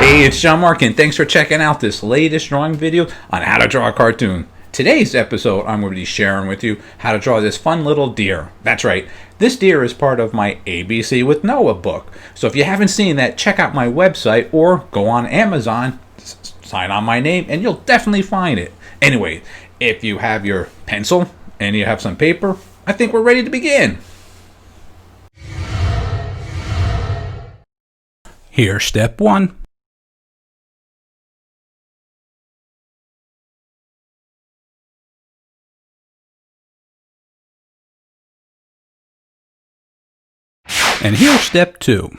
Hey, it's John Marc, and thanks for checking out this latest drawing video on how to draw a cartoon. Today's episode, I'm going to be sharing with you how to draw this fun little deer. That's right, this deer is part of my ABC with Noah book. So if you haven't seen that, check out my website or go on Amazon, sign on my name, and you'll definitely find it. Anyway, if you have your pencil and you have some paper, I think we're ready to begin. Here's step one. And here's step two.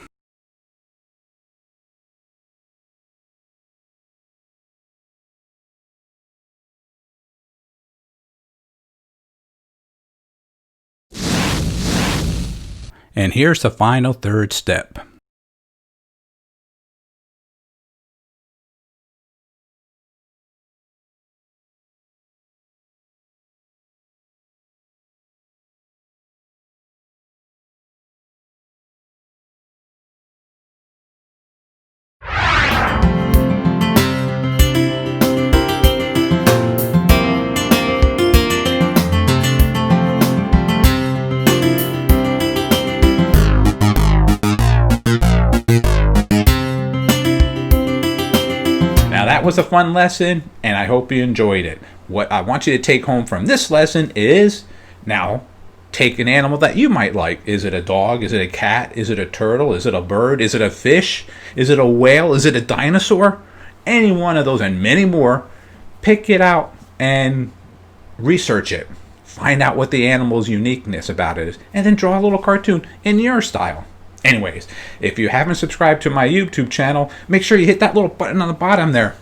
And here's the final third step. Now that was a fun lesson, and I hope you enjoyed it. What I want you to take home from this lesson is, now take an animal that you might like. Is it a dog? Is it a cat? Is it a turtle? Is it a bird? Is it a fish? Is it a whale? Is it a dinosaur? Any one of those and many more. Pick it out and research it. Find out what the animal's uniqueness about it is, and then draw a little cartoon in your style. Anyways, if you haven't subscribed to my YouTube channel, make sure you hit that little button on the bottom there.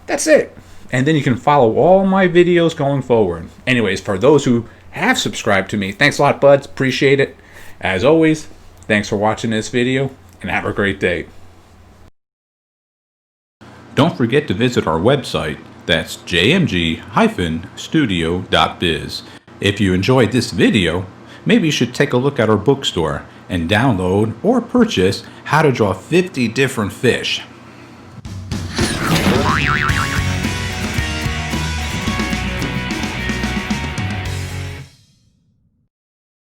That's it. And then you can follow all my videos going forward. Anyways, for those who have subscribed to me, thanks a lot, buds. Appreciate it. As always, thanks for watching this video, and have a great day. Don't forget to visit our website. That's jmg-studio.biz. If you enjoyed this video, maybe you should take a look at our bookstore and download or purchase How to Draw 50 Different Fish.